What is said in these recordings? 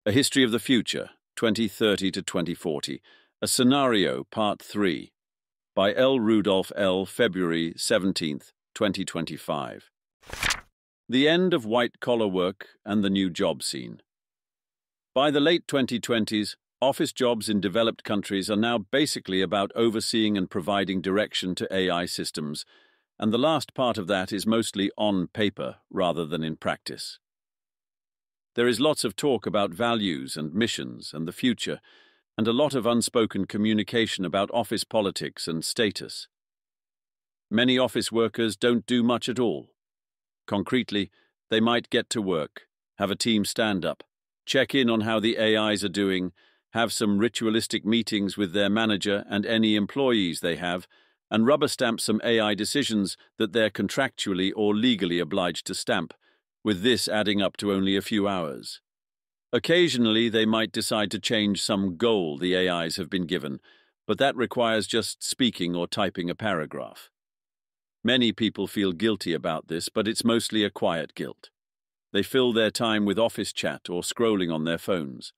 A History of the Future, 2030 to 2040. A Scenario, Part 3. By Rudolf L. February 17th, 2025. The End of White-Collar Work and the New Job Scene. By the late 2020s, office jobs in developed countries are now basically about overseeing and providing direction to AI systems, and the last part of that is mostly on paper rather than in practice. There is lots of talk about values and missions and the future, and a lot of unspoken communication about office politics and status. Many office workers don't do much at all. Concretely, they might get to work, have a team stand-up, check in on how the AIs are doing, have some ritualistic meetings with their manager and any employees they have, and rubber stamp some AI decisions that they're contractually or legally obliged to stamp, with this adding up to only a few hours. Occasionally, they might decide to change some goal the AIs have been given, but that requires just speaking or typing a paragraph. Many people feel guilty about this, but it's mostly a quiet guilt. They fill their time with office chat or scrolling on their phones.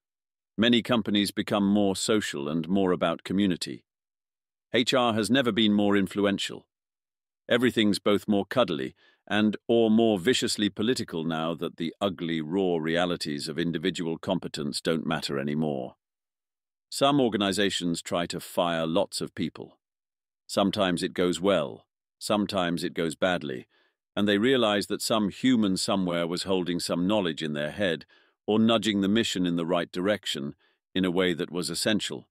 Many companies become more social and more about community. HR has never been more influential. Everything's both more cuddly or more viciously political now that the ugly, raw realities of individual competence don't matter anymore. Some organizations try to fire lots of people. Sometimes it goes well, sometimes it goes badly, and they realize that some human somewhere was holding some knowledge in their head or nudging the mission in the right direction in a way that was essential.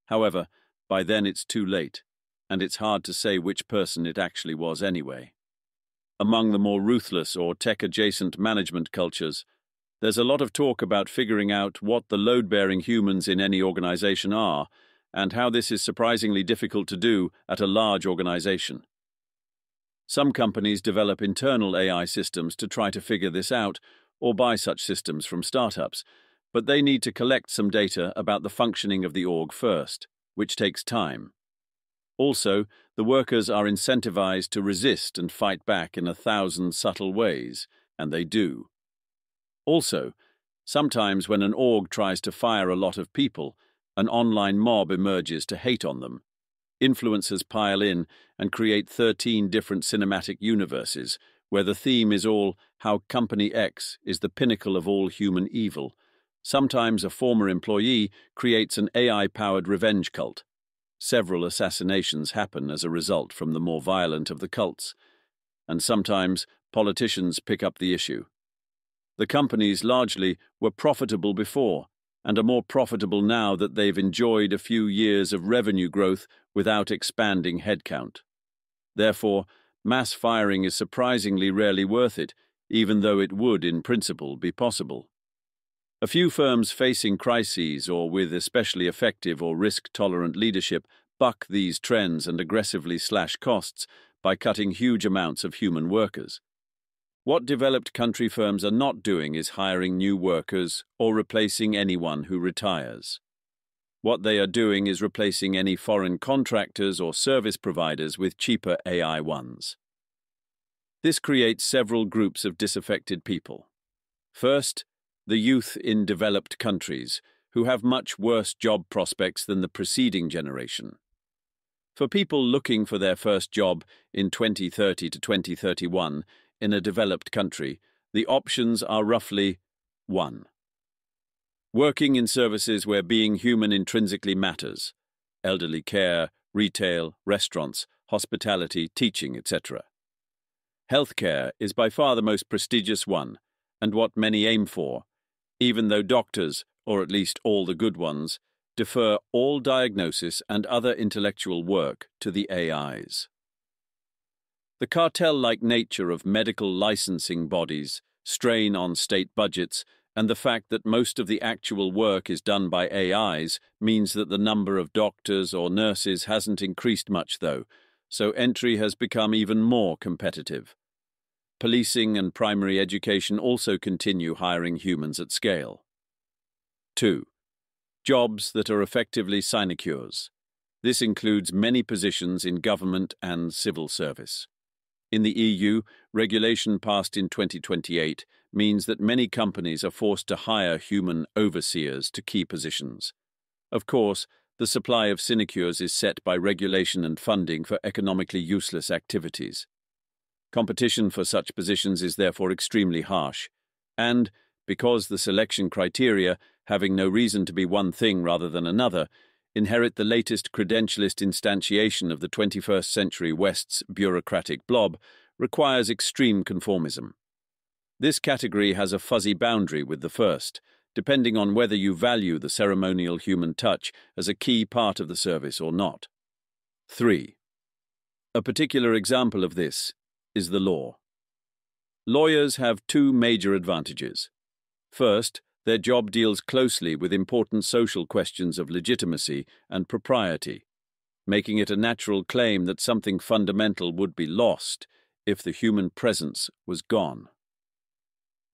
However, by then it's too late, and it's hard to say which person it actually was anyway. Among the more ruthless or tech-adjacent management cultures, there's a lot of talk about figuring out what the load-bearing humans in any organization are and how this is surprisingly difficult to do at a large organization. Some companies develop internal AI systems to try to figure this out or buy such systems from startups, but they need to collect some data about the functioning of the org first, which takes time. Also, the workers are incentivized to resist and fight back in 1,000 subtle ways, and they do. Also, sometimes when an org tries to fire a lot of people, an online mob emerges to hate on them. Influencers pile in and create 13 different cinematic universes, where the theme is all how Company X is the pinnacle of all human evil. Sometimes a former employee creates an AI-powered revenge cult. Several assassinations happen as a result from the more violent of the cults, and sometimes politicians pick up the issue. The companies largely were profitable before, and are more profitable now that they've enjoyed a few years of revenue growth without expanding headcount. Therefore, mass firing is surprisingly rarely worth it, even though it would, in principle, be possible. A few firms facing crises or with especially effective or risk-tolerant leadership buck these trends and aggressively slash costs by cutting huge amounts of human workers. What developed country firms are not doing is hiring new workers or replacing anyone who retires. What they are doing is replacing any foreign contractors or service providers with cheaper AI ones. This creates several groups of disaffected people. First, the youth in developed countries, who have much worse job prospects than the preceding generation. For people looking for their first job in 2030 to 2031 in a developed country, the options are roughly 1. Working in services where being human intrinsically matters: elderly care, retail, restaurants, hospitality, teaching, etc. Healthcare is by far the most prestigious one, and what many aim for, even though doctors, or at least all the good ones, defer all diagnosis and other intellectual work to the AIs. The cartel-like nature of medical licensing bodies, strain on state budgets, and the fact that most of the actual work is done by AIs means that the number of doctors or nurses hasn't increased much though, so entry has become even more competitive. Policing and primary education also continue hiring humans at scale. 2. Jobs that are effectively sinecures. This includes many positions in government and civil service. In the EU, regulation passed in 2028 means that many companies are forced to hire human overseers to key positions. Of course, the supply of sinecures is set by regulation and funding for economically useless activities. Competition for such positions is therefore extremely harsh, and, because the selection criteria, having no reason to be one thing rather than another, inherit the latest credentialist instantiation of the 21st century West's bureaucratic blob, requires extreme conformism. This category has a fuzzy boundary with the first, depending on whether you value the ceremonial human touch as a key part of the service or not. 3. A particular example of this is the law. Lawyers have two major advantages. First, their job deals closely with important social questions of legitimacy and propriety, making it a natural claim that something fundamental would be lost if the human presence was gone.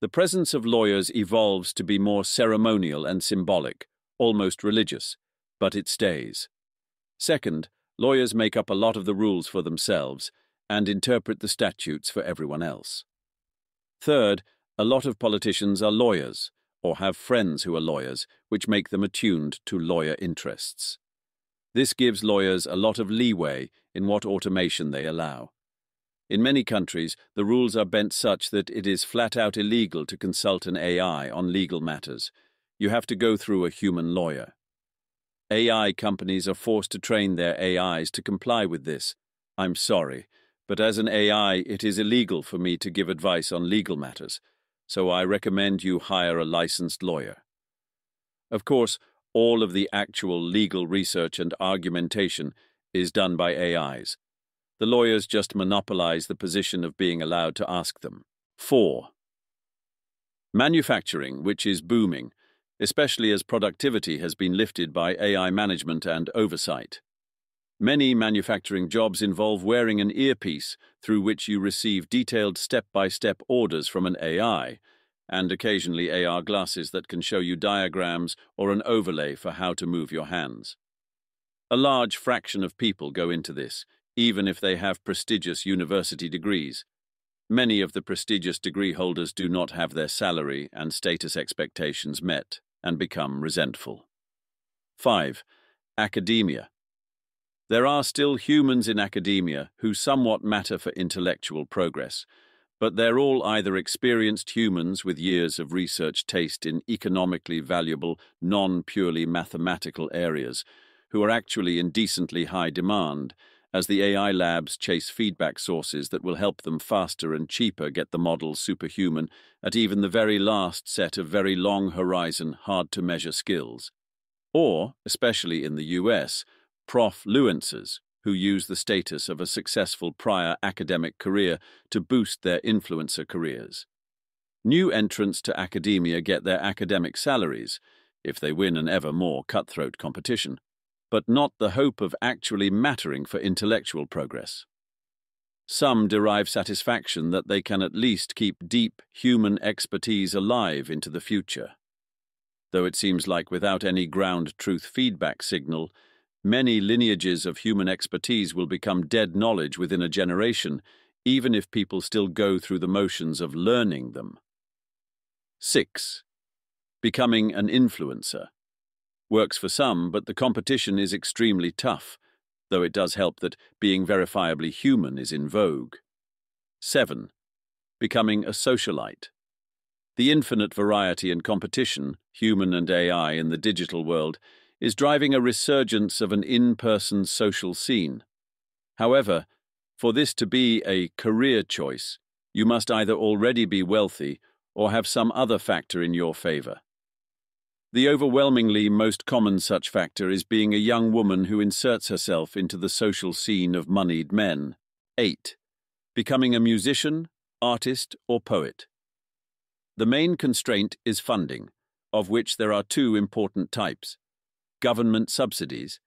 The presence of lawyers evolves to be more ceremonial and symbolic, almost religious, but it stays. Second, lawyers make up a lot of the rules for themselves and interpret the statutes for everyone else. Third, a lot of politicians are lawyers, or have friends who are lawyers, which make them attuned to lawyer interests. This gives lawyers a lot of leeway in what automation they allow. In many countries, the rules are bent such that it is flat-out illegal to consult an AI on legal matters. You have to go through a human lawyer. AI companies are forced to train their AIs to comply with this. I'm sorry, but as an AI, it is illegal for me to give advice on legal matters, so I recommend you hire a licensed lawyer. Of course, all of the actual legal research and argumentation is done by AIs. The lawyers just monopolize the position of being allowed to ask them. 4. Manufacturing, which is booming, especially as productivity has been lifted by AI management and oversight. Many manufacturing jobs involve wearing an earpiece through which you receive detailed step-by-step orders from an AI, and occasionally AR glasses that can show you diagrams or an overlay for how to move your hands. A large fraction of people go into this, even if they have prestigious university degrees. Many of the prestigious degree holders do not have their salary and status expectations met and become resentful. 5. Academia. There are still humans in academia who somewhat matter for intellectual progress, but they're all either experienced humans with years of research taste in economically valuable, non-purely mathematical areas, who are actually in decently high demand, as the AI labs chase feedback sources that will help them faster and cheaper get the models superhuman at even the very last set of very long-horizon, hard-to-measure skills. Or, especially in the US, profluencers who use the status of a successful prior academic career to boost their influencer careers. New entrants to academia get their academic salaries, if they win an ever more cutthroat competition, but not the hope of actually mattering for intellectual progress. Some derive satisfaction that they can at least keep deep human expertise alive into the future. Though it seems like without any ground truth feedback signal, many lineages of human expertise will become dead knowledge within a generation, even if people still go through the motions of learning them. 6. Becoming an influencer. Works for some, but the competition is extremely tough, though it does help that being verifiably human is in vogue. 7. Becoming a socialite. The infinite variety and competition, human and AI, in the digital world is driving a resurgence of an in-person social scene. However, for this to be a career choice, you must either already be wealthy or have some other factor in your favor. The overwhelmingly most common such factor is being a young woman who inserts herself into the social scene of moneyed men. 8. Becoming a musician, artist, or poet. The main constraint is funding, of which there are two important types. Government subsidies,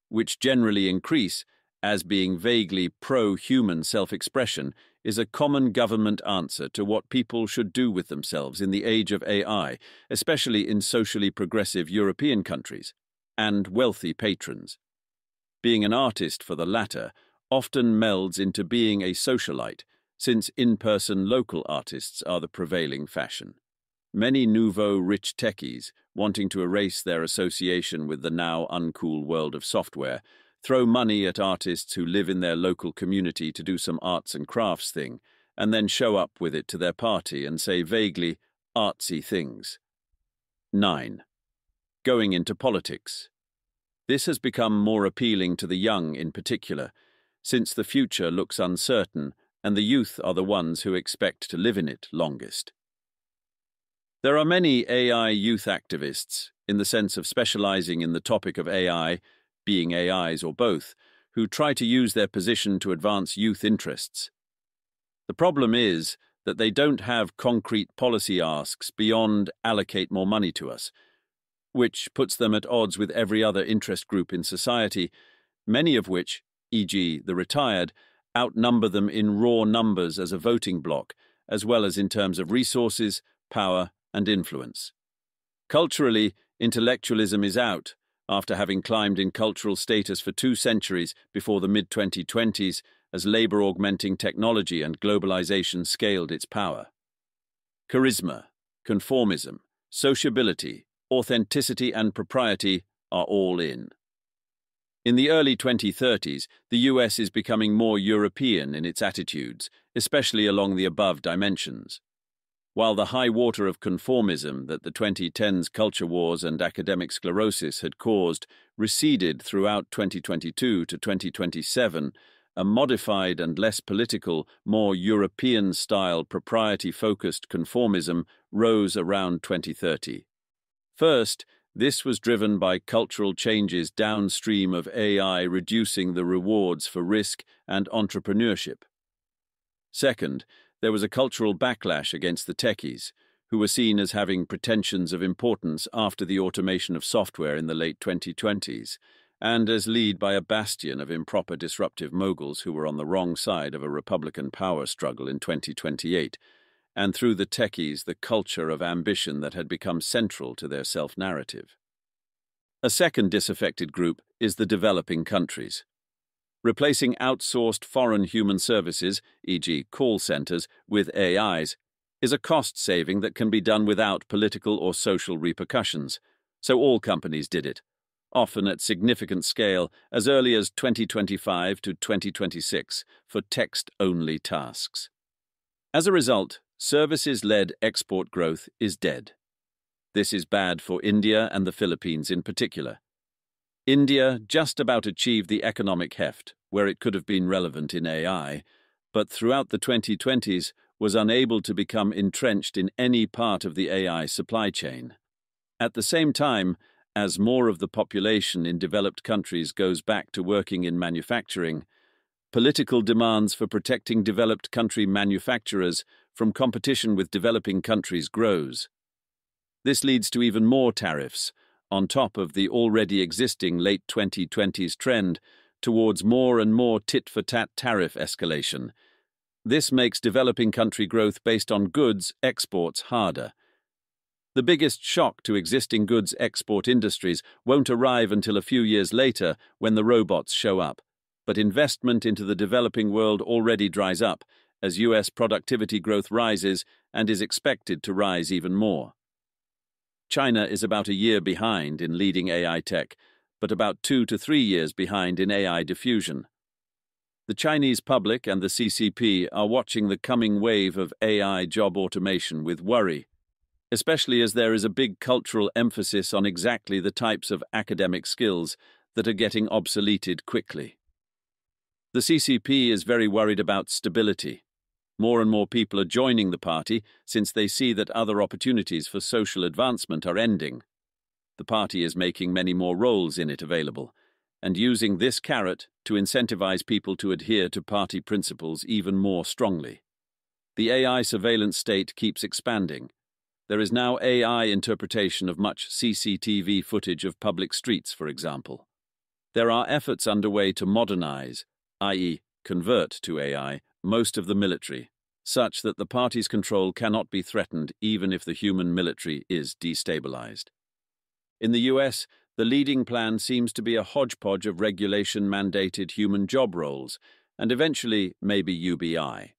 which generally increase as being vaguely pro-human self-expression, is a common government answer to what people should do with themselves in the age of AI, especially in socially progressive European countries, and wealthy patrons. Being an artist for the latter often melds into being a socialite, since in-person local artists are the prevailing fashion. Many nouveau rich techies, wanting to erase their association with the now uncool world of software, throw money at artists who live in their local community to do some arts and crafts thing, and then show up with it to their party and say vaguely artsy things. 9. Going into politics. This has become more appealing to the young in particular, since the future looks uncertain and the youth are the ones who expect to live in it longest. There are many AI youth activists, in the sense of specializing in the topic of AI, being AIs or both, who try to use their position to advance youth interests. The problem is that they don't have concrete policy asks beyond allocate more money to us, which puts them at odds with every other interest group in society, many of which, e.g. the retired, outnumber them in raw numbers as a voting bloc, as well as in terms of resources, power, and influence. Culturally, intellectualism is out, after having climbed in cultural status for 2 centuries before the mid-2020s as labor-augmenting technology and globalization scaled its power. Charisma, conformism, sociability, authenticity and propriety are all in. In the early 2030s, the US is becoming more European in its attitudes, especially along the above dimensions. While the high water of conformism that the 2010s culture wars and academic sclerosis had caused receded throughout 2022 to 2027, a modified and less political, more European-style propriety-focused conformism rose around 2030. First, this was driven by cultural changes downstream of AI reducing the rewards for risk and entrepreneurship. Second, there was a cultural backlash against the techies, who were seen as having pretensions of importance after the automation of software in the late 2020s, and as led by a bastion of improper disruptive moguls who were on the wrong side of a Republican power struggle in 2028, and through the techies the culture of ambition that had become central to their self-narrative. A second disaffected group is the developing countries. Replacing outsourced foreign human services, e.g. call centers, with AIs, is a cost saving that can be done without political or social repercussions, so all companies did it, often at significant scale as early as 2025 to 2026 for text-only tasks. As a result, services-led export growth is dead. This is bad for India and the Philippines in particular. India just about achieved the economic heft, where it could have been relevant in AI, but throughout the 2020s was unable to become entrenched in any part of the AI supply chain. At the same time, as more of the population in developed countries goes back to working in manufacturing, political demands for protecting developed country manufacturers from competition with developing countries grows. This leads to even more tariffs, on top of the already existing late 2020s trend towards more and more tit-for-tat tariff escalation. This makes developing country growth based on goods exports harder. The biggest shock to existing goods export industries won't arrive until a few years later when the robots show up, but investment into the developing world already dries up as US productivity growth rises and is expected to rise even more. China is about a year behind in leading AI tech, but about 2 to 3 years behind in AI diffusion. The Chinese public and the CCP are watching the coming wave of AI job automation with worry, especially as there is a big cultural emphasis on exactly the types of academic skills that are getting obsoleted quickly. The CCP is very worried about stability. More and more people are joining the party since they see that other opportunities for social advancement are ending. The party is making many more roles in it available, and using this carrot to incentivize people to adhere to party principles even more strongly. The AI surveillance state keeps expanding. There is now AI interpretation of much CCTV footage of public streets, for example. There are efforts underway to modernize, i.e., convert to AI, most of the military, such that the party's control cannot be threatened even if the human military is destabilized. In the US, the leading plan seems to be a hodgepodge of regulation-mandated human job roles, and eventually maybe UBI.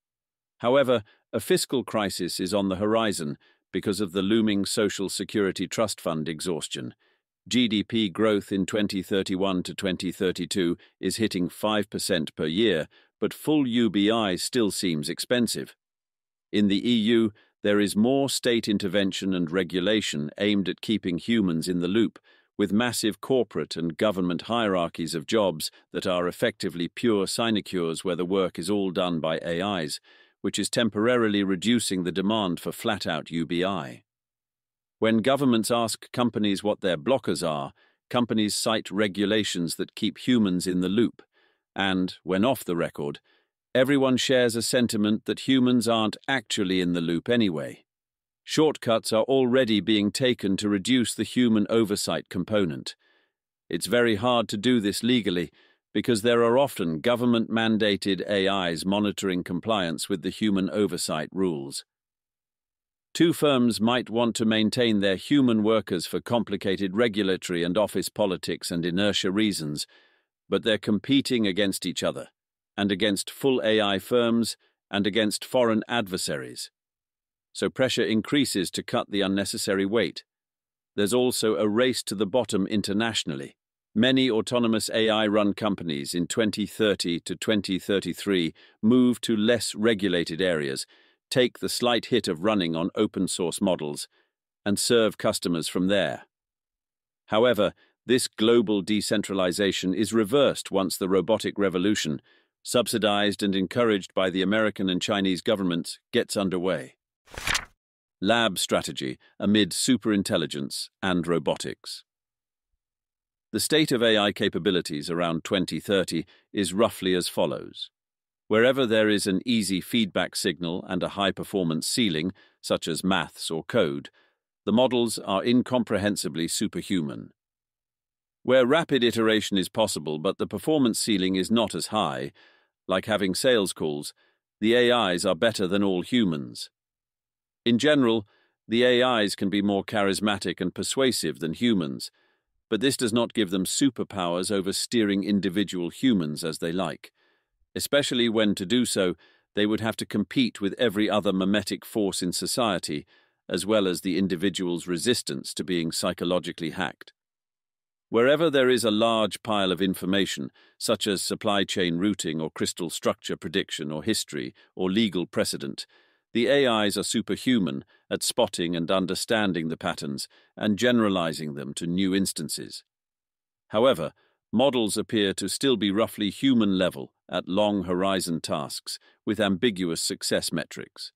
However, a fiscal crisis is on the horizon because of the looming Social Security Trust Fund exhaustion. GDP growth in 2031 to 2032 is hitting 5% per year, but full UBI still seems expensive. In the EU, there is more state intervention and regulation aimed at keeping humans in the loop, with massive corporate and government hierarchies of jobs that are effectively pure sinecures where the work is all done by AIs, which is temporarily reducing the demand for flat-out UBI. When governments ask companies what their blockers are, companies cite regulations that keep humans in the loop, and, when off the record, everyone shares a sentiment that humans aren't actually in the loop anyway. Shortcuts are already being taken to reduce the human oversight component. It's very hard to do this legally because there are often government-mandated AIs monitoring compliance with the human oversight rules. Two firms might want to maintain their human workers for complicated regulatory and office politics and inertia reasons, but they're competing against each other, and against full AI firms, and against foreign adversaries. So pressure increases to cut the unnecessary weight. There's also a race to the bottom internationally. Many autonomous AI-run companies in 2030 to 2033 move to less regulated areas, take the slight hit of running on open-source models, and serve customers from there. However, this global decentralization is reversed once the robotic revolution, subsidized and encouraged by the American and Chinese governments, gets underway. Lab strategy amid superintelligence and robotics. The state of AI capabilities around 2030 is roughly as follows. Wherever there is an easy feedback signal and a high-performance ceiling, such as maths or code, the models are incomprehensibly superhuman. Where rapid iteration is possible but the performance ceiling is not as high, like having sales calls, the AIs are better than all humans. In general, the AIs can be more charismatic and persuasive than humans, but this does not give them superpowers over steering individual humans as they like, especially when, to do so, they would have to compete with every other mimetic force in society, as well as the individual's resistance to being psychologically hacked. Wherever there is a large pile of information, such as supply chain routing or crystal structure prediction or history or legal precedent, the AIs are superhuman at spotting and understanding the patterns and generalizing them to new instances. However, models appear to still be roughly human level at long horizon tasks with ambiguous success metrics.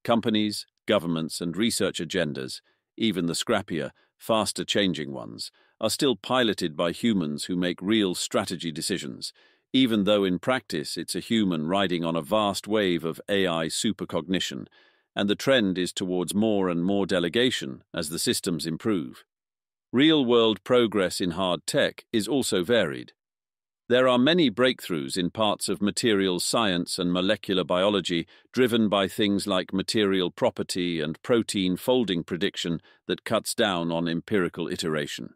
Companies, governments, and research agendas, even the scrappier, faster changing ones, are still piloted by humans who make real strategy decisions, even though in practice it's a human riding on a vast wave of AI supercognition, and the trend is towards more and more delegation as the systems improve. Real-world progress in hard tech is also varied. There are many breakthroughs in parts of materials science and molecular biology driven by things like material property and protein folding prediction that cuts down on empirical iteration.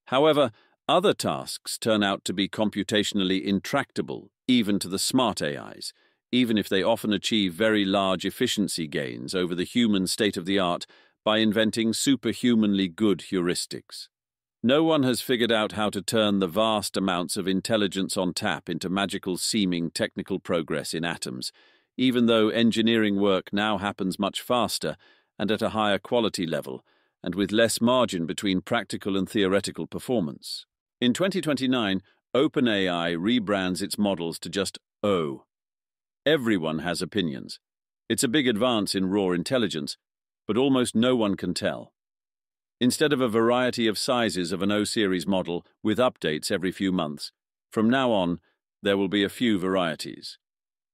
However, other tasks turn out to be computationally intractable, even to the smart AIs, even if they often achieve very large efficiency gains over the human state-of-the-art by inventing superhumanly good heuristics. No one has figured out how to turn the vast amounts of intelligence on tap into magical-seeming technical progress in atoms, even though engineering work now happens much faster and at a higher quality level, and with less margin between practical and theoretical performance. In 2029, OpenAI rebrands its models to just O. Everyone has opinions. It's a big advance in raw intelligence, but almost no one can tell. Instead of a variety of sizes of an O-series model with updates every few months, from now on, there will be a few varieties,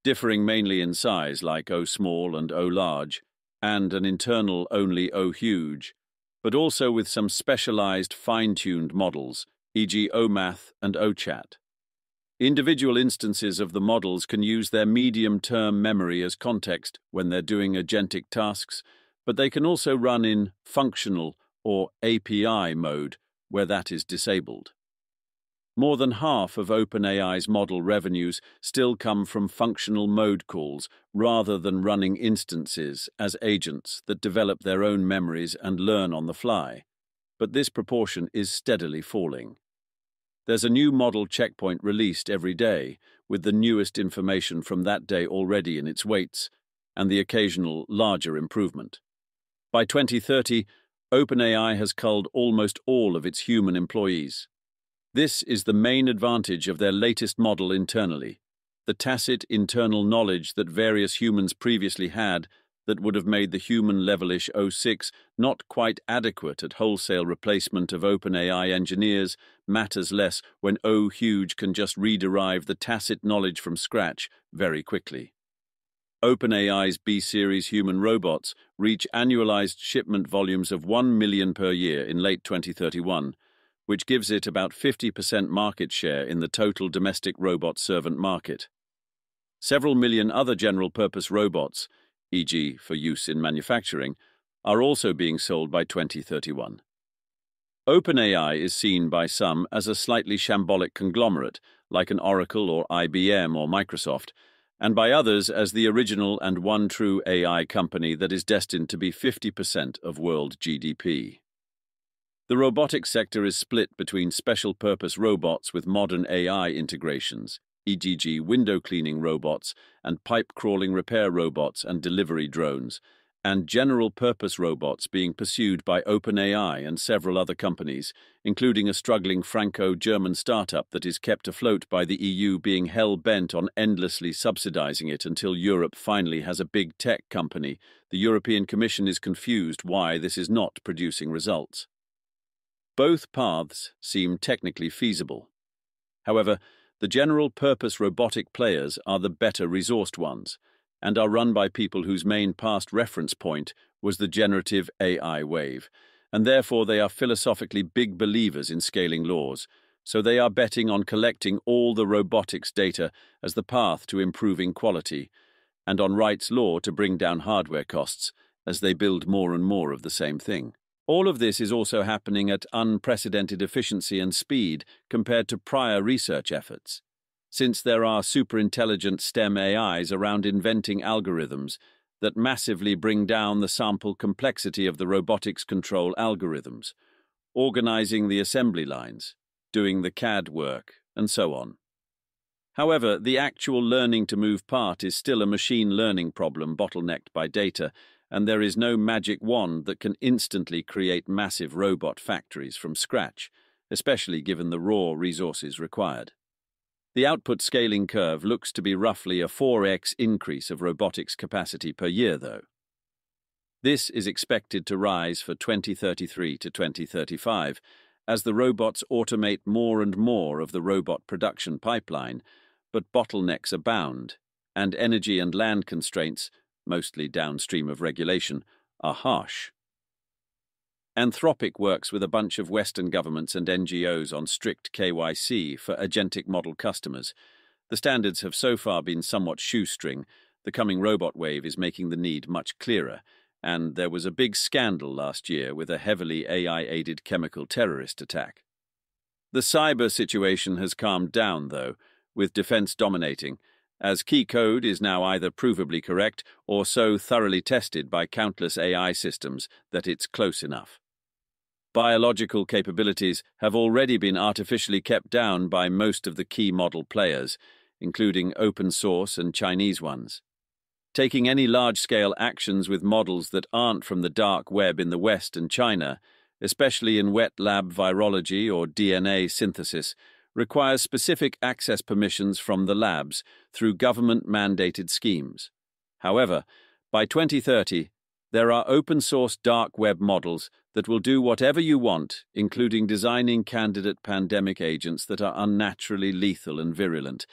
differing mainly in size like O small and O large, and an internal only O huge, but also with some specialized fine-tuned models, e.g. OMath and OChat. Individual instances of the models can use their medium-term memory as context when they're doing agentic tasks, but they can also run in functional or API mode, where that is disabled. More than half of OpenAI's model revenues still come from functional mode calls rather than running instances as agents that develop their own memories and learn on the fly. But this proportion is steadily falling. There's a new model checkpoint released every day, with the newest information from that day already in its weights, and the occasional larger improvement. By 2030, OpenAI has culled almost all of its human employees. This is the main advantage of their latest model internally, the tacit internal knowledge that various humans previously had that would have made the human levelish O6 not quite adequate at wholesale replacement of OpenAI engineers matters less when O huge can just rederive the tacit knowledge from scratch very quickly. OpenAI's B-series human robots reach annualized shipment volumes of 1 million per year in late 2031, which gives it about 50% market share in the total domestic robot servant market. Several million other general-purpose robots, e.g. for use in manufacturing, are also being sold by 2031. OpenAI is seen by some as a slightly shambolic conglomerate, like an Oracle or IBM or Microsoft, and by others as the original and one true AI company that is destined to be 50% of world GDP. The robotics sector is split between special-purpose robots with modern AI integrations, e.g. window cleaning robots and pipe-crawling repair robots and delivery drones, and general-purpose robots being pursued by OpenAI and several other companies, including a struggling Franco-German startup that is kept afloat by the EU being hell-bent on endlessly subsidizing it until Europe finally has a big tech company. The European Commission is confused why this is not producing results. Both paths seem technically feasible. However, the general-purpose robotic players are the better resourced ones, and are run by people whose main past reference point was the generative AI wave, and therefore they are philosophically big believers in scaling laws, so they are betting on collecting all the robotics data as the path to improving quality, and on rights law to bring down hardware costs as they build more and more of the same thing. All of this is also happening at unprecedented efficiency and speed compared to prior research efforts, since there are superintelligent STEM AIs around inventing algorithms that massively bring down the sample complexity of the robotics control algorithms, organizing the assembly lines, doing the CAD work, and so on. However, the actual learning to move part is still a machine learning problem bottlenecked by data, and there is no magic wand that can instantly create massive robot factories from scratch, especially given the raw resources required. The output scaling curve looks to be roughly a 4x increase of robotics capacity per year, though. This is expected to rise for 2033 to 2035, as the robots automate more and more of the robot production pipeline, but bottlenecks abound, and energy and land constraints, mostly downstream of regulation, are harsh. Anthropic works with a bunch of Western governments and NGOs on strict KYC for agentic model customers. The standards have so far been somewhat shoestring. The coming robot wave is making the need much clearer, and there was a big scandal last year with a heavily AI-aided chemical terrorist attack. The cyber situation has calmed down, though, with defense dominating, as key code is now either provably correct or so thoroughly tested by countless AI systems that it's close enough. Biological capabilities have already been artificially kept down by most of the key model players, including open source and Chinese ones. Taking any large-scale actions with models that aren't from the dark web in the West and China, especially in wet lab virology or DNA synthesis, requires specific access permissions from the labs through government-mandated schemes. However, by 2030, there are open-source dark web models that will do whatever you want, including designing candidate pandemic agents that are unnaturally lethal and virulent,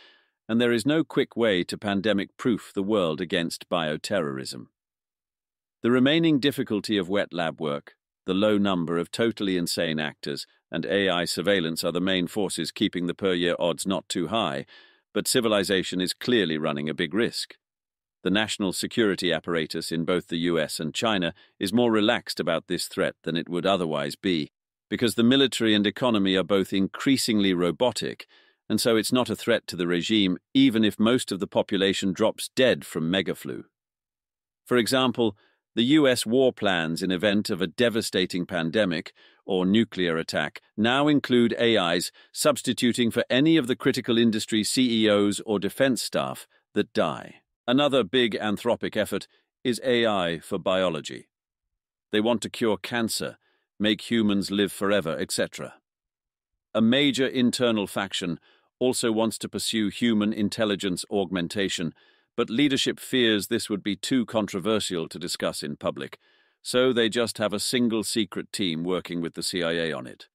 and there is no quick way to pandemic-proof the world against bioterrorism. The remaining difficulty of wet lab work, the low number of totally insane actors, and AI surveillance are the main forces keeping the per-year odds not too high, but civilization is clearly running a big risk. The national security apparatus in both the US and China is more relaxed about this threat than it would otherwise be, because the military and economy are both increasingly robotic, and so it's not a threat to the regime even if most of the population drops dead from megaflu. For example, the US war plans in event of a devastating pandemic or nuclear attack now include AIs substituting for any of the critical industry CEOs or defense staff that die. Another big Anthropic effort is AI for biology. They want to cure cancer, make humans live forever, etc. A major internal faction also wants to pursue human intelligence augmentation, but leadership fears this would be too controversial to discuss in public, so they just have a single secret team working with the CIA on it.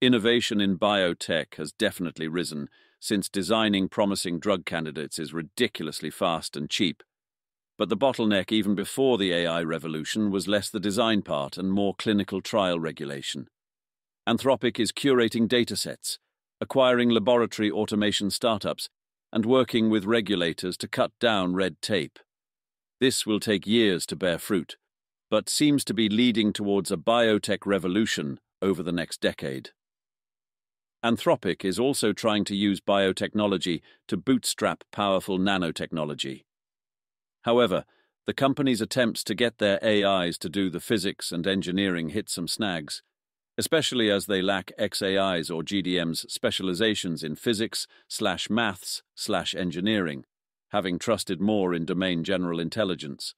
Innovation in biotech has definitely risen, since designing promising drug candidates is ridiculously fast and cheap. But the bottleneck even before the AI revolution was less the design part and more clinical trial regulation. Anthropic is curating datasets, acquiring laboratory automation startups, and working with regulators to cut down red tape. This will take years to bear fruit, but seems to be leading towards a biotech revolution over the next decade. Anthropic is also trying to use biotechnology to bootstrap powerful nanotechnology. However, the company's attempts to get their AIs to do the physics and engineering hit some snags, especially as they lack XAI's or GDM's specializations in physics/maths/engineering, having trusted more in domain general intelligence.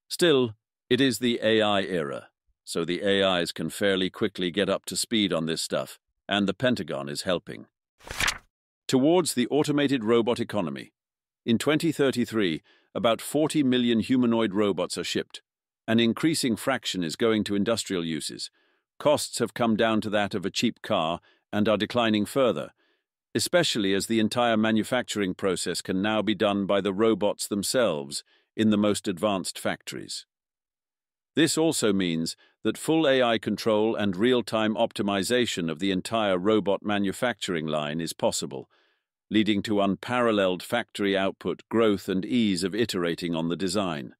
Still, it is the AI era, so the AIs can fairly quickly get up to speed on this stuff, and the Pentagon is helping. Towards the automated robot economy. In 2033, about 40 million humanoid robots are shipped. An increasing fraction is going to industrial uses. Costs have come down to that of a cheap car and are declining further, especially as the entire manufacturing process can now be done by the robots themselves in the most advanced factories. This also means that full AI control and real-time optimization of the entire robot manufacturing line is possible, leading to unparalleled factory output growth and ease of iterating on the design.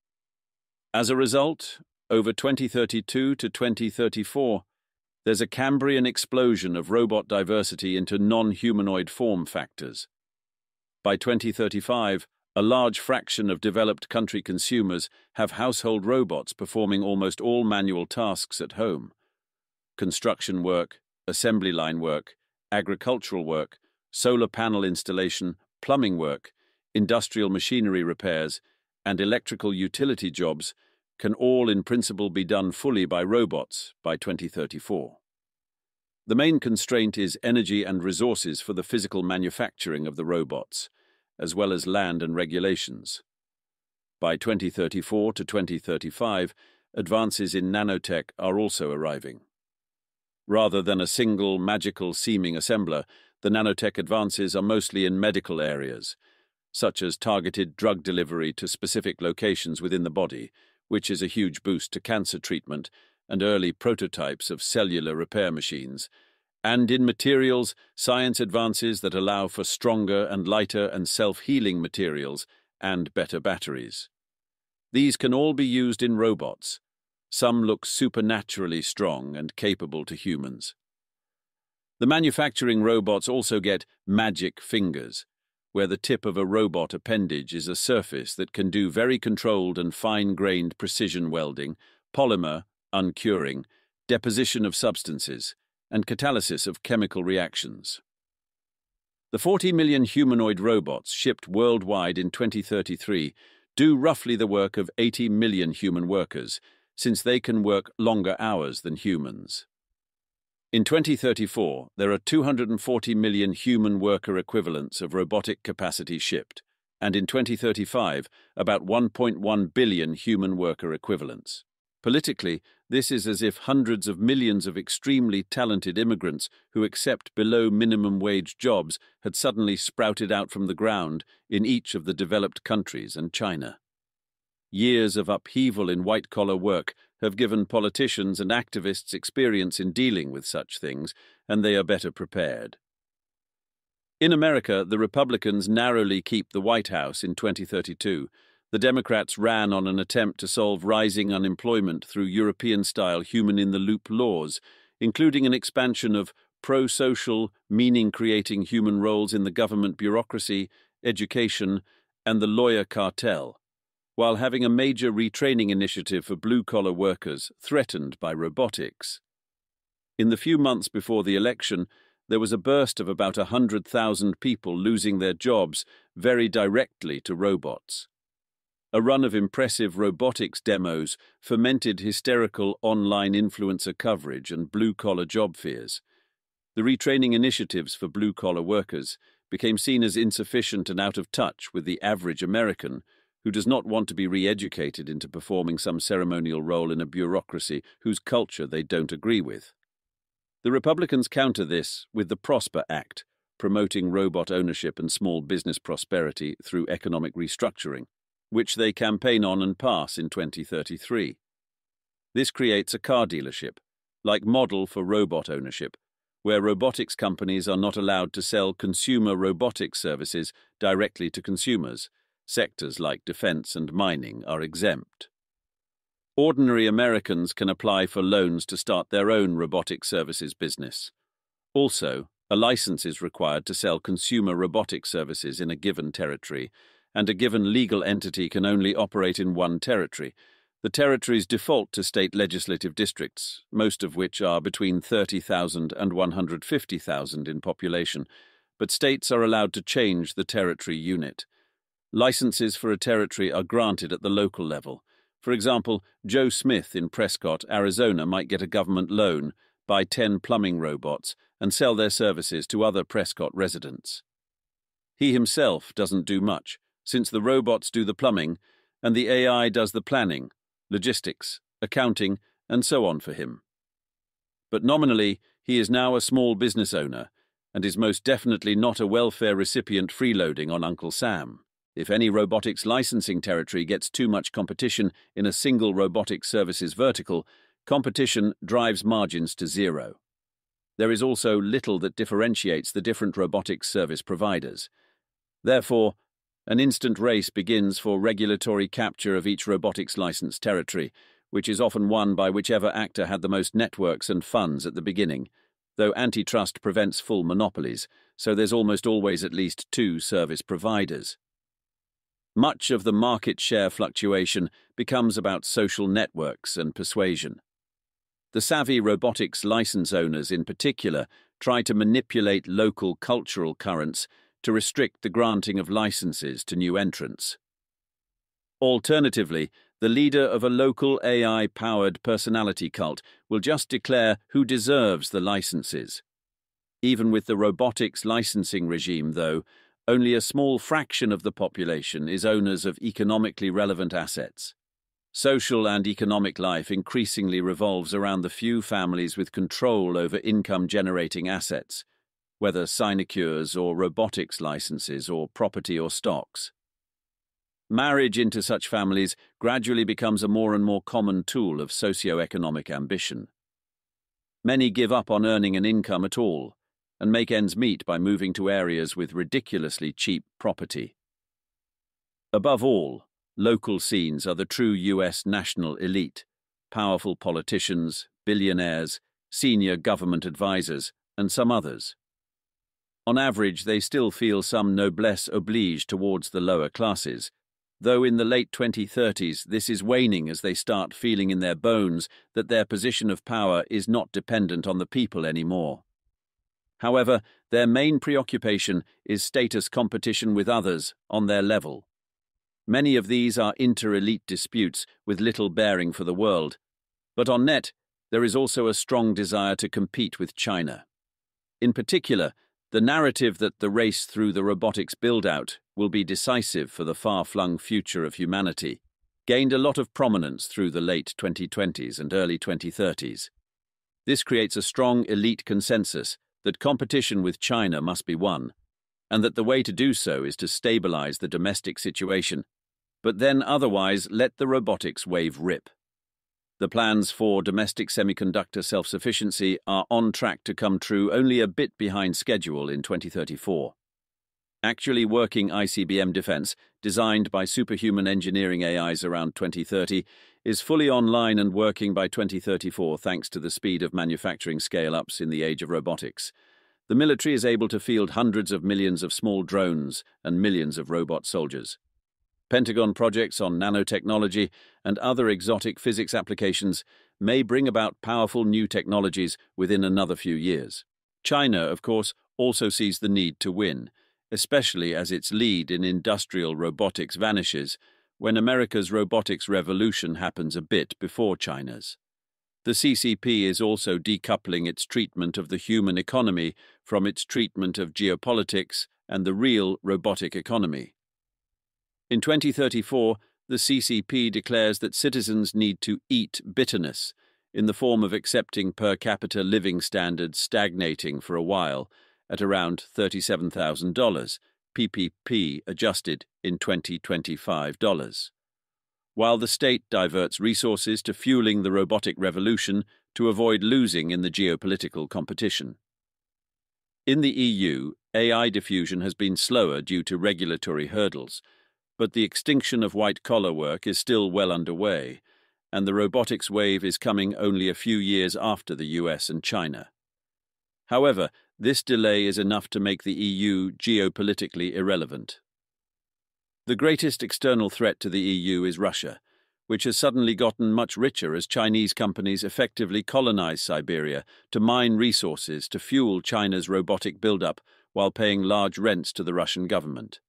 As a result, over 2032 to 2034, there's a Cambrian explosion of robot diversity into non-humanoid form factors. By 2035, a large fraction of developed country consumers have household robots performing almost all manual tasks at home. Construction work, assembly line work, agricultural work, solar panel installation, plumbing work, industrial machinery repairs, and electrical utility jobs can all in principle be done fully by robots by 2034. The main constraint is energy and resources for the physical manufacturing of the robots, as well as land and regulations. By 2034 to 2035, advances in nanotech are also arriving. Rather than a single, magical-seeming assembler, the nanotech advances are mostly in medical areas, such as targeted drug delivery to specific locations within the body, which is a huge boost to cancer treatment and early prototypes of cellular repair machines, and in materials, science advances that allow for stronger and lighter and self-healing materials and better batteries. These can all be used in robots. Some look supernaturally strong and capable to humans. The manufacturing robots also get magic fingers, where the tip of a robot appendage is a surface that can do very controlled and fine-grained precision welding, polymer, uncuring, deposition of substances, and catalysis of chemical reactions. The 40 million humanoid robots shipped worldwide in 2033 do roughly the work of 80 million human workers, since they can work longer hours than humans. In 2034, there are 240 million human worker equivalents of robotic capacity shipped, and in 2035, about 1.1 billion human worker equivalents. Politically, this is as if hundreds of millions of extremely talented immigrants who accept below minimum wage jobs had suddenly sprouted out from the ground in each of the developed countries and China. Years of upheaval in white-collar work have given politicians and activists experience in dealing with such things, and they are better prepared. In America, the Republicans narrowly keep the White House in 2032. The Democrats ran on an attempt to solve rising unemployment through European-style human-in-the-loop laws, including an expansion of pro-social, meaning-creating human roles in the government bureaucracy, education, and the lawyer cartel, while having a major retraining initiative for blue-collar workers threatened by robotics. In the few months before the election, there was a burst of about 100,000 people losing their jobs very directly to robots. A run of impressive robotics demos fomented hysterical online influencer coverage and blue-collar job fears. The retraining initiatives for blue-collar workers became seen as insufficient and out of touch with the average American who does not want to be re-educated into performing some ceremonial role in a bureaucracy whose culture they don't agree with. The Republicans counter this with the Prosper Act, promoting robot ownership and small business prosperity through economic restructuring, which they campaign on and pass in 2033. This creates a car dealership, like model for robot ownership, where robotics companies are not allowed to sell consumer robotics services directly to consumers. Sectors like defense and mining are exempt. Ordinary Americans can apply for loans to start their own robotic services business. Also, a license is required to sell consumer robotic services in a given territory, and a given legal entity can only operate in one territory. The territories default to state legislative districts, most of which are between 30,000 and 150,000 in population, but states are allowed to change the territory unit. Licenses for a territory are granted at the local level. For example, Joe Smith in Prescott, Arizona might get a government loan, buy 10 plumbing robots, and sell their services to other Prescott residents. He himself doesn't do much, since the robots do the plumbing and the AI does the planning, logistics, accounting, and so on for him. But nominally, he is now a small business owner and is most definitely not a welfare recipient freeloading on Uncle Sam. If any robotics licensing territory gets too much competition in a single robotics services vertical, competition drives margins to zero. There is also little that differentiates the different robotics service providers. Therefore, an instant race begins for regulatory capture of each robotics license territory, which is often won by whichever actor had the most networks and funds at the beginning, though antitrust prevents full monopolies, so there's almost always at least two service providers. Much of the market share fluctuation becomes about social networks and persuasion. The savvy robotics license owners in particular try to manipulate local cultural currents to restrict the granting of licenses to new entrants. Alternatively, the leader of a local AI-powered personality cult will just declare who deserves the licenses. Even with the robotics licensing regime, though, only a small fraction of the population is owners of economically relevant assets. Social and economic life increasingly revolves around the few families with control over income-generating assets, whether sinecures or robotics licenses or property or stocks. Marriage into such families gradually becomes a more and more common tool of socio-economic ambition. Many give up on earning an income at all, and make ends meet by moving to areas with ridiculously cheap property. Above all, local scenes are the true US national elite, powerful politicians, billionaires, senior government advisors, and some others. On average, they still feel some noblesse oblige towards the lower classes, though in the late 2030s this is waning as they start feeling in their bones that their position of power is not dependent on the people anymore. However, their main preoccupation is status competition with others on their level. Many of these are inter-elite disputes with little bearing for the world, but on net, there is also a strong desire to compete with China. In particular, the narrative that the race through the robotics build-out will be decisive for the far-flung future of humanity gained a lot of prominence through the late 2020s and early 2030s. This creates a strong elite consensus that competition with China must be won, and that the way to do so is to stabilize the domestic situation, but then otherwise let the robotics wave rip. The plans for domestic semiconductor self-sufficiency are on track to come true only a bit behind schedule in 2034. Actually working ICBM defense, designed by superhuman engineering AIs around 2030, is fully online and working by 2034 thanks to the speed of manufacturing scale-ups in the age of robotics. The military is able to field hundreds of millions of small drones and millions of robot soldiers. Pentagon projects on nanotechnology and other exotic physics applications may bring about powerful new technologies within another few years. China, of course, also sees the need to win, especially as its lead in industrial robotics vanishes when America's robotics revolution happens a bit before China's. The CCP is also decoupling its treatment of the human economy from its treatment of geopolitics and the real robotic economy. In 2034, the CCP declares that citizens need to eat bitterness in the form of accepting per capita living standards stagnating for a while at around $37,000, PPP adjusted in 2025 dollars, while the state diverts resources to fueling the robotic revolution to avoid losing in the geopolitical competition. In the EU, AI diffusion has been slower due to regulatory hurdles, but the extinction of white-collar work is still well underway, and the robotics wave is coming only a few years after the US and China. However, this delay is enough to make the EU geopolitically irrelevant. The greatest external threat to the EU is Russia, which has suddenly gotten much richer as Chinese companies effectively colonize Siberia to mine resources to fuel China's robotic buildup while paying large rents to the Russian government.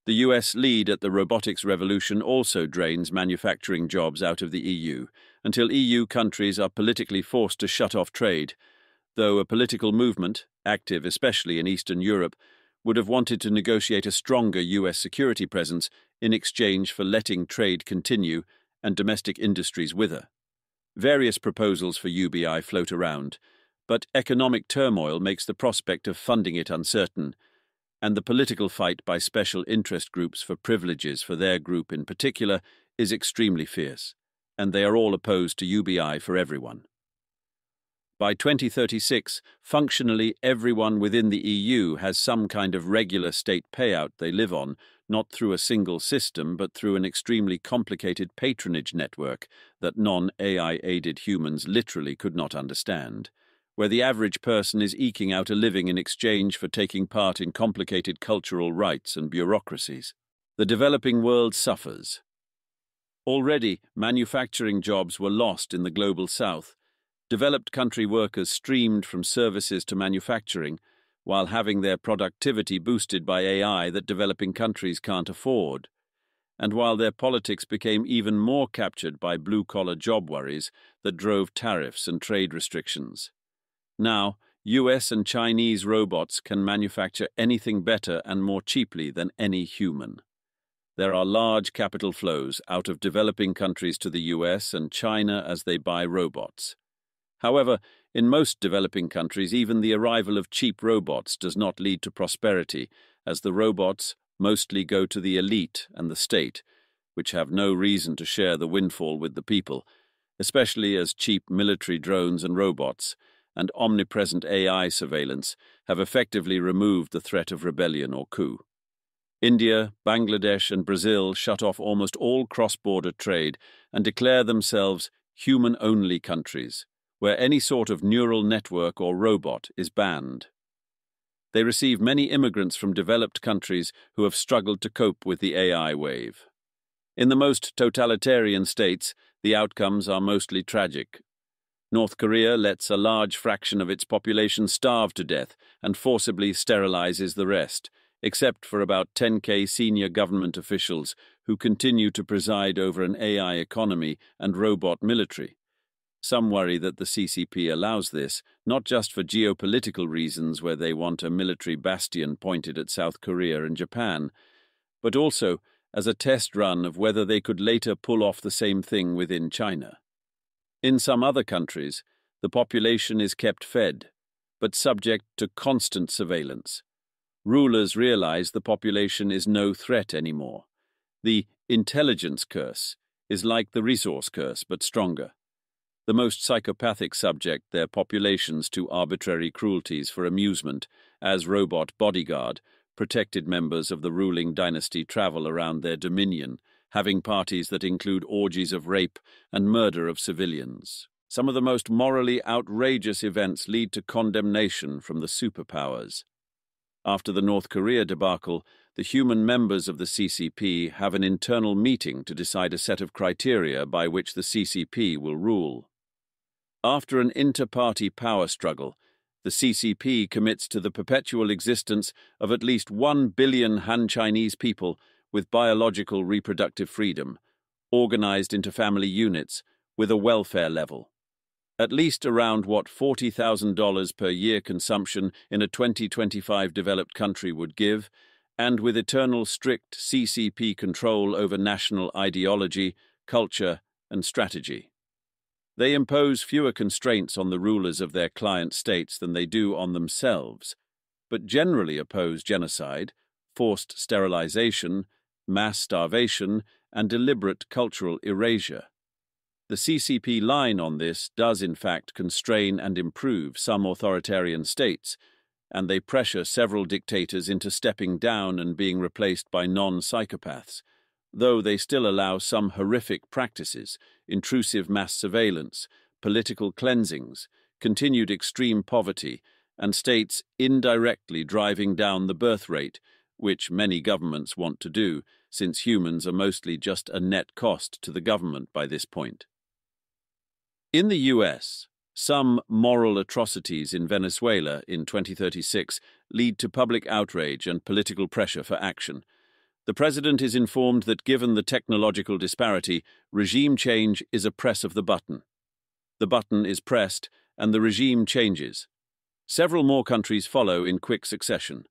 The US lead at the robotics revolution also drains manufacturing jobs out of the EU, until EU countries are politically forced to shut off trade, though a political movement, active especially in Eastern Europe, would have wanted to negotiate a stronger US security presence in exchange for letting trade continue and domestic industries wither. Various proposals for UBI float around, but economic turmoil makes the prospect of funding it uncertain, and the political fight by special interest groups for privileges for their group in particular is extremely fierce, and they are all opposed to UBI for everyone. By 2036, functionally everyone within the EU has some kind of regular state payout they live on, not through a single system but through an extremely complicated patronage network that non-AI-aided humans literally could not understand, where the average person is eking out a living in exchange for taking part in complicated cultural rites and bureaucracies. The developing world suffers. Already, manufacturing jobs were lost in the global south. Developed country workers streamed from services to manufacturing, while having their productivity boosted by AI that developing countries can't afford, and while their politics became even more captured by blue-collar job worries that drove tariffs and trade restrictions. Now, US and Chinese robots can manufacture anything better and more cheaply than any human. There are large capital flows out of developing countries to the US and China as they buy robots. However, in most developing countries, even the arrival of cheap robots does not lead to prosperity, as the robots mostly go to the elite and the state, which have no reason to share the windfall with the people, especially as cheap military drones and robots and omnipresent AI surveillance have effectively removed the threat of rebellion or coup. India, Bangladesh, and Brazil shut off almost all cross-border trade and declare themselves human-only countries, where any sort of neural network or robot is banned. They receive many immigrants from developed countries who have struggled to cope with the AI wave. In the most totalitarian states, the outcomes are mostly tragic. North Korea lets a large fraction of its population starve to death and forcibly sterilizes the rest, except for about 10,000 senior government officials who continue to preside over an AI economy and robot military. Some worry that the CCP allows this, not just for geopolitical reasons where they want a military bastion pointed at South Korea and Japan, but also as a test run of whether they could later pull off the same thing within China. In some other countries, the population is kept fed, but subject to constant surveillance. Rulers realize the population is no threat anymore. The intelligence curse is like the resource curse, but stronger. The most psychopathic subject their populations to arbitrary cruelties for amusement, as robot bodyguard, protected members of the ruling dynasty travel around their dominion, having parties that include orgies of rape and murder of civilians. Some of the most morally outrageous events lead to condemnation from the superpowers. After the North Korea debacle, the human members of the CCP have an internal meeting to decide a set of criteria by which the CCP will rule. After an inter-party power struggle, the CCP commits to the perpetual existence of at least 1 billion Han Chinese people with biological reproductive freedom, organized into family units with a welfare level. At least around what $40,000 per year consumption in a 2025 developed country would give, and with eternal strict CCP control over national ideology, culture, and strategy. They impose fewer constraints on the rulers of their client states than they do on themselves, but generally oppose genocide, forced sterilization, mass starvation, and deliberate cultural erasure. The CCP line on this does in fact constrain and improve some authoritarian states, and they pressure several dictators into stepping down and being replaced by non-psychopaths, though they still allow some horrific practices, intrusive mass surveillance, political cleansings, continued extreme poverty, and states indirectly driving down the birth rate, which many governments want to do, since humans are mostly just a net cost to the government by this point. In the US, some moral atrocities in Venezuela in 2036 lead to public outrage and political pressure for action. The president is informed that given the technological disparity, regime change is a press of the button. The button is pressed, and the regime changes. Several more countries follow in quick succession.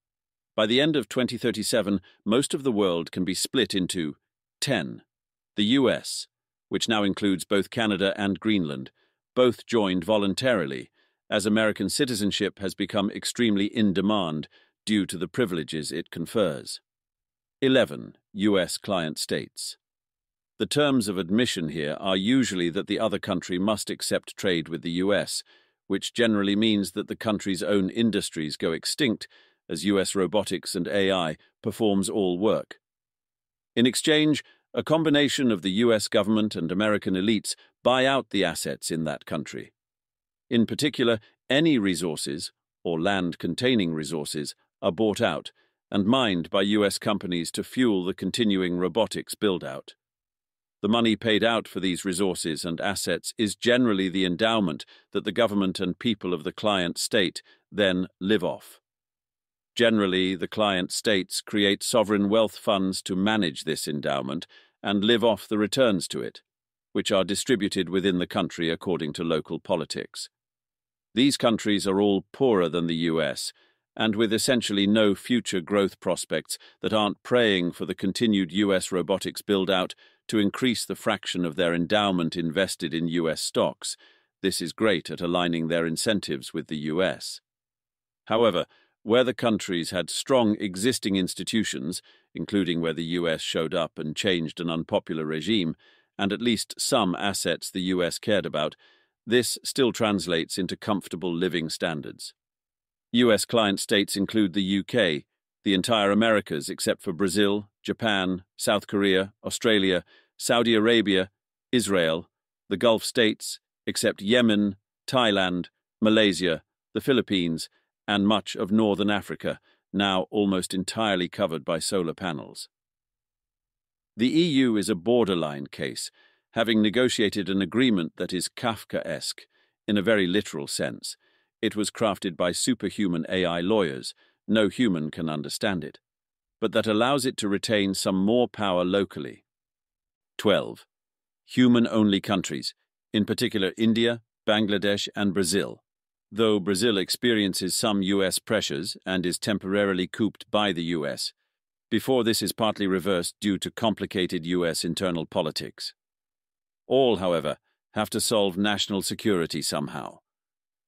By the end of 2037, most of the world can be split into 10. The US, which now includes both Canada and Greenland, both joined voluntarily, as American citizenship has become extremely in demand due to the privileges it confers. 11. US client states. The terms of admission here are usually that the other country must accept trade with the US, which generally means that the country's own industries go extinct as US robotics and AI performs all work. In exchange, a combination of the US government and American elites buy out the assets in that country. In particular, any resources, or land-containing resources, are bought out and mined by US companies to fuel the continuing robotics build-out. The money paid out for these resources and assets is generally the endowment that the government and people of the client state then live off. Generally, the client states create sovereign wealth funds to manage this endowment and live off the returns to it, which are distributed within the country according to local politics. These countries are all poorer than the US, and with essentially no future growth prospects that aren't praying for the continued US robotics build-out to increase the fraction of their endowment invested in US stocks. This is great at aligning their incentives with the US. However, where the countries had strong existing institutions, including where the US showed up and changed an unpopular regime, and at least some assets the US cared about, this still translates into comfortable living standards. US client states include the UK, the entire Americas except for Brazil, Japan, South Korea, Australia, Saudi Arabia, Israel, the Gulf states except Yemen, Thailand, Malaysia, the Philippines, and much of northern Africa, now almost entirely covered by solar panels. The EU is a borderline case, having negotiated an agreement that is Kafkaesque, in a very literal sense. It was crafted by superhuman AI lawyers, no human can understand it, but that allows it to retain some more power locally. 12. Human-only countries, in particular India, Bangladesh, and Brazil. Though Brazil experiences some US pressures and is temporarily cooped by the US, before this is partly reversed due to complicated US internal politics. All, however, have to solve national security somehow.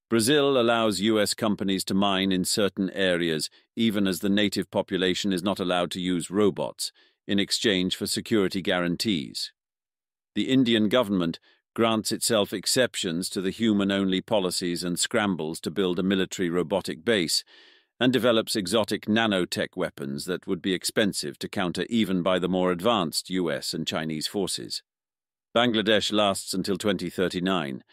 Brazil allows US companies to mine in certain areas, even as the native population is not allowed to use robots, in exchange for security guarantees. The Indian government grants itself exceptions to the human-only policies and scrambles to build a military robotic base, and develops exotic nanotech weapons that would be expensive to counter even by the more advanced US and Chinese forces. Bangladesh lasts until 2039,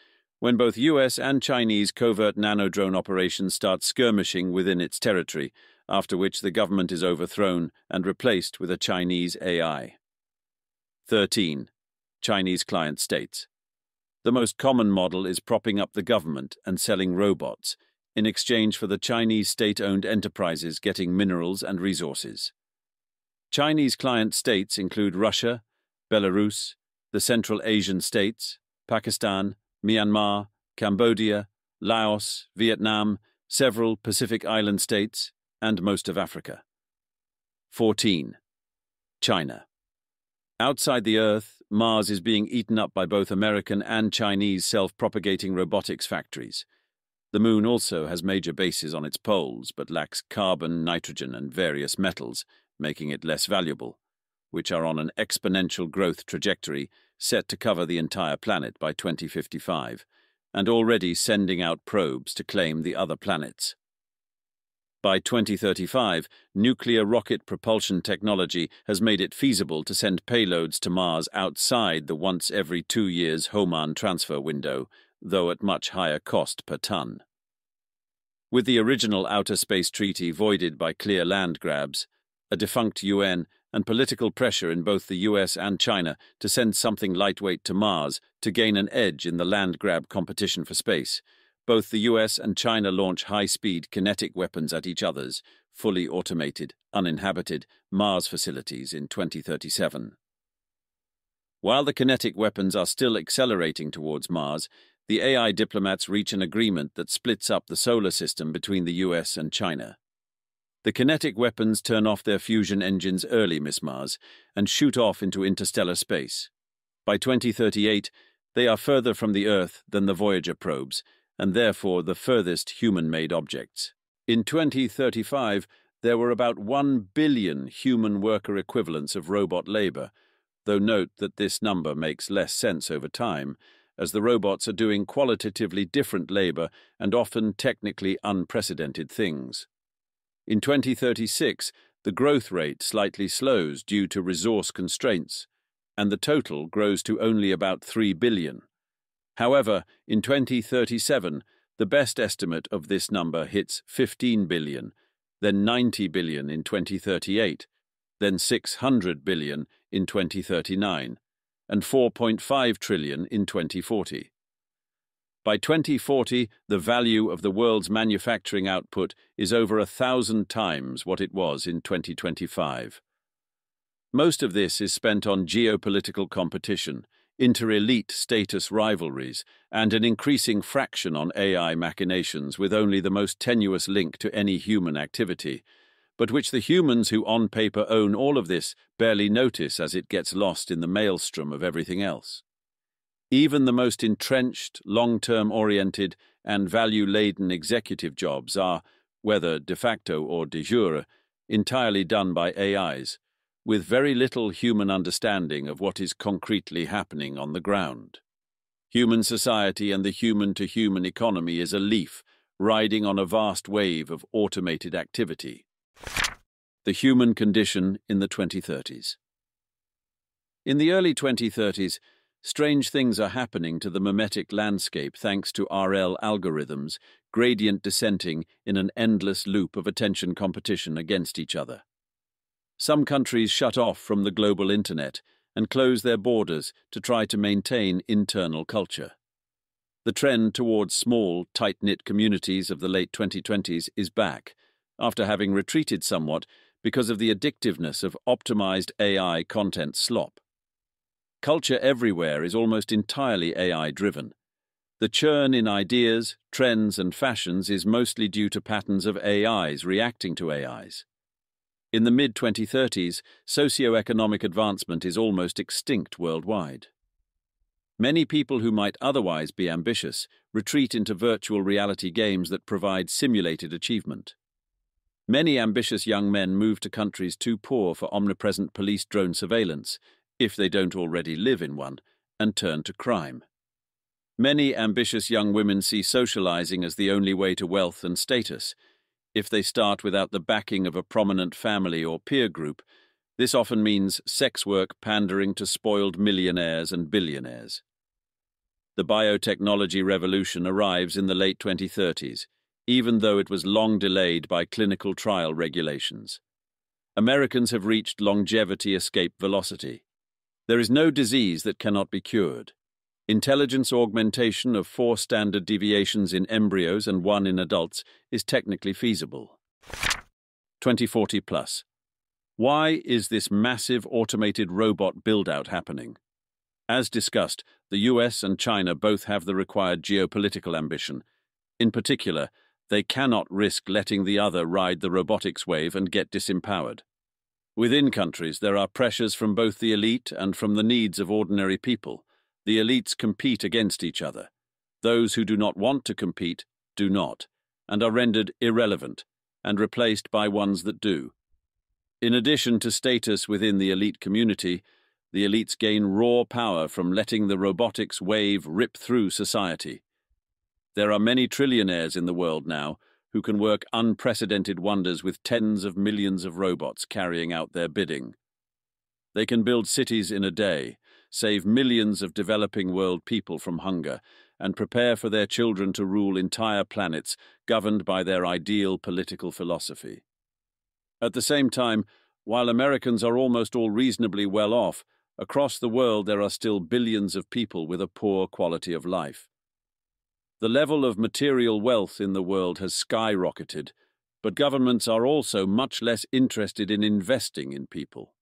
when both US and Chinese covert nanodrone operations start skirmishing within its territory, after which the government is overthrown and replaced with a Chinese AI. 13. Chinese client states. The most common model is propping up the government and selling robots, in exchange for the Chinese state-owned enterprises getting minerals and resources. Chinese client states include Russia, Belarus, the Central Asian states, Pakistan, Myanmar, Cambodia, Laos, Vietnam, several Pacific Island states, and most of Africa. 14. China. Outside the Earth, Mars is being eaten up by both American and Chinese self-propagating robotics factories. The Moon also has major bases on its poles, but lacks carbon, nitrogen, and various metals, making it less valuable, which are on an exponential growth trajectory set to cover the entire planet by 2055, and already sending out probes to claim the other planets. By 2035, nuclear rocket propulsion technology has made it feasible to send payloads to Mars outside the once every 2 years Hohmann transfer window, though at much higher cost per ton. With the original Outer Space Treaty voided by clear land grabs, a defunct UN, and political pressure in both the US and China to send something lightweight to Mars to gain an edge in the land grab competition for space, both the US and China launch high-speed kinetic weapons at each other's fully automated, uninhabited Mars facilities in 2037. While the kinetic weapons are still accelerating towards Mars, the AI diplomats reach an agreement that splits up the solar system between the US and China. The kinetic weapons turn off their fusion engines early, Miss Mars, and shoot off into interstellar space. By 2038, they are further from the Earth than the Voyager probes, and therefore the furthest human-made objects. In 2035, there were about 1 billion human worker equivalents of robot labor, though note that this number makes less sense over time, as the robots are doing qualitatively different labor and often technically unprecedented things. In 2036, the growth rate slightly slows due to resource constraints, and the total grows to only about 3 billion. However, in 2037, the best estimate of this number hits 15 billion, then 90 billion in 2038, then 600 billion in 2039, and 4.5 trillion in 2040. By 2040, the value of the world's manufacturing output is over 1,000 times what it was in 2025. Most of this is spent on geopolitical competition, inter-elite status rivalries, and an increasing fraction on AI machinations with only the most tenuous link to any human activity, but which the humans who on paper own all of this barely notice as it gets lost in the maelstrom of everything else. Even the most entrenched, long-term oriented, and value-laden executive jobs are, whether de facto or de jure, entirely done by AIs, with very little human understanding of what is concretely happening on the ground. Human society and the human-to-human economy is a leaf riding on a vast wave of automated activity. The human condition in the 2030s. In the early 2030s, strange things are happening to the mimetic landscape thanks to RL algorithms, gradient descenting in an endless loop of attention competition against each other. Some countries shut off from the global internet and close their borders to try to maintain internal culture. The trend towards small, tight-knit communities of the late 2020s is back, after having retreated somewhat because of the addictiveness of optimized AI content slop. Culture everywhere is almost entirely AI-driven. The churn in ideas, trends, and fashions is mostly due to patterns of AIs reacting to AIs. In the mid-2030s, socio-economic advancement is almost extinct worldwide. Many people who might otherwise be ambitious retreat into virtual reality games that provide simulated achievement. Many ambitious young men move to countries too poor for omnipresent police drone surveillance, if they don't already live in one, and turn to crime. Many ambitious young women see socializing as the only way to wealth and status, If they start without the backing of a prominent family or peer group, this often means sex work pandering to spoiled millionaires and billionaires. The biotechnology revolution arrives in the late 2030s, even though it was long delayed by clinical trial regulations. Americans have reached longevity escape velocity. There is no disease that cannot be cured. Intelligence augmentation of 4 standard deviations in embryos and 1 in adults is technically feasible. 2040 plus. Why is this massive automated robot build-out happening? As discussed, the US and China both have the required geopolitical ambition. In particular, they cannot risk letting the other ride the robotics wave and get disempowered. Within countries, there are pressures from both the elite and from the needs of ordinary people. The elites compete against each other. Those who do not want to compete do not, and are rendered irrelevant and replaced by ones that do. In addition to status within the elite community, the elites gain raw power from letting the robotics wave rip through society. There are many trillionaires in the world now who can work unprecedented wonders with tens of millions of robots carrying out their bidding. They can build cities in a day, save millions of developing world people from hunger, and prepare for their children to rule entire planets governed by their ideal political philosophy. At the same time, while Americans are almost all reasonably well off, across the world there are still billions of people with a poor quality of life. The level of material wealth in the world has skyrocketed, but governments are also much less interested in investing in people.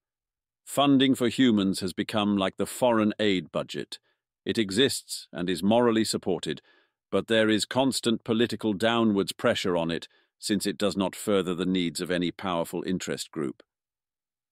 Funding for humans has become like the foreign aid budget. It exists and is morally supported, but there is constant political downwards pressure on it since it does not further the needs of any powerful interest group.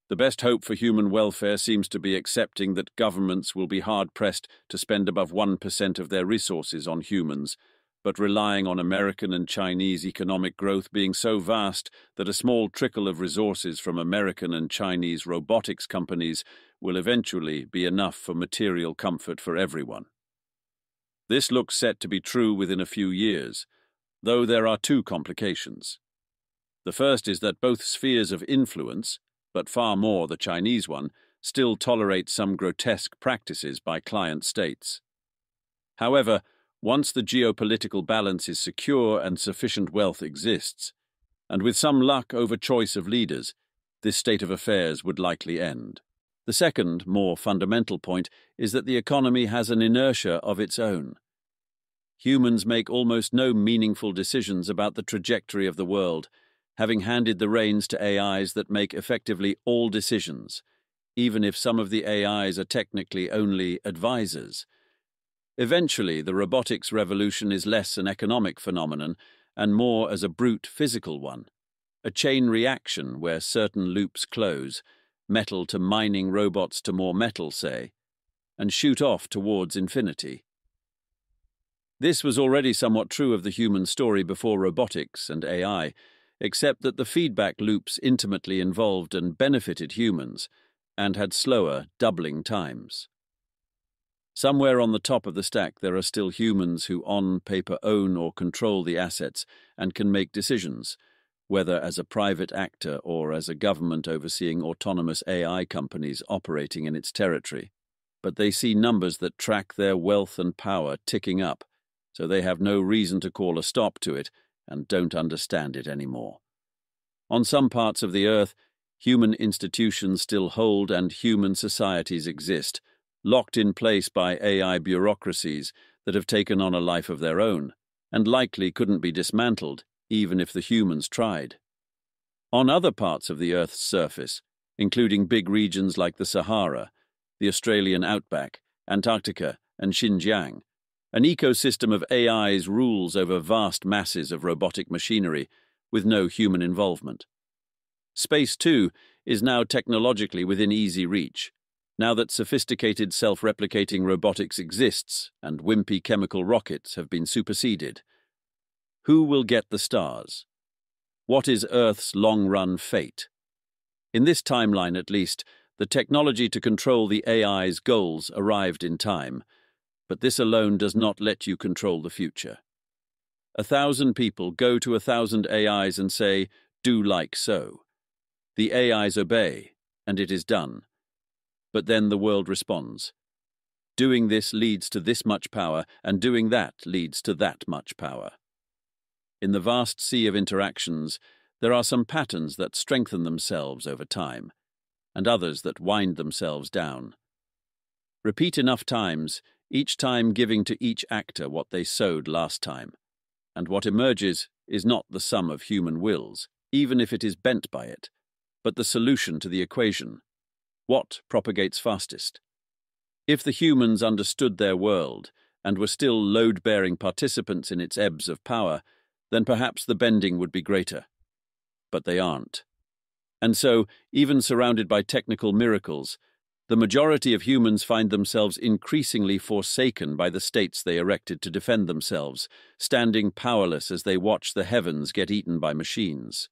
The best hope for human welfare seems to be accepting that governments will be hard-pressed to spend above 1% of their resources on humans, but relying on American and Chinese economic growth being so vast that a small trickle of resources from American and Chinese robotics companies will eventually be enough for material comfort for everyone. This looks set to be true within a few years, though there are 2 complications. The first is that both spheres of influence, but far more the Chinese one, still tolerate some grotesque practices by client states. However, once the geopolitical balance is secure and sufficient wealth exists, and with some luck over choice of leaders, this state of affairs would likely end. The second, more fundamental point is that the economy has an inertia of its own. Humans make almost no meaningful decisions about the trajectory of the world, having handed the reins to AIs that make effectively all decisions, even if some of the AIs are technically only advisors. Eventually, the robotics revolution is less an economic phenomenon and more as a brute physical one, a chain reaction where certain loops close, metal to mining robots to more metal, say, and shoot off towards infinity. This was already somewhat true of the human story before robotics and AI, except that the feedback loops intimately involved and benefited humans, and had slower, doubling times. Somewhere on the top of the stack there are still humans who on paper own or control the assets and can make decisions, whether as a private actor or as a government overseeing autonomous AI companies operating in its territory. But they see numbers that track their wealth and power ticking up, so they have no reason to call a stop to it and don't understand it anymore. On some parts of the earth, human institutions still hold and human societies exist, locked in place by AI bureaucracies that have taken on a life of their own, and likely couldn't be dismantled, even if the humans tried. On other parts of the Earth's surface, including big regions like the Sahara, the Australian outback, Antarctica, and Xinjiang, an ecosystem of AIs rules over vast masses of robotic machinery with no human involvement. Space, too, is now technologically within easy reach, now that sophisticated self-replicating robotics exists and wimpy chemical rockets have been superseded. Who will get the stars? What is Earth's long-run fate? In this timeline, at least, the technology to control the AI's goals arrived in time, but this alone does not let you control the future. 1,000 people go to 1,000 AIs and say, "Do like so." The AIs obey, and it is done. But then the world responds. Doing this leads to this much power, and doing that leads to that much power. In the vast sea of interactions, there are some patterns that strengthen themselves over time, and others that wind themselves down. Repeat enough times, each time giving to each actor what they sowed last time, and what emerges is not the sum of human wills, even if it is bent by it, but the solution to the equation. What propagates fastest? If the humans understood their world and were still load-bearing participants in its ebbs of power, then perhaps the bending would be greater. But they aren't. And so, even surrounded by technical miracles, the majority of humans find themselves increasingly forsaken by the states they erected to defend themselves, standing powerless as they watch the heavens get eaten by machines.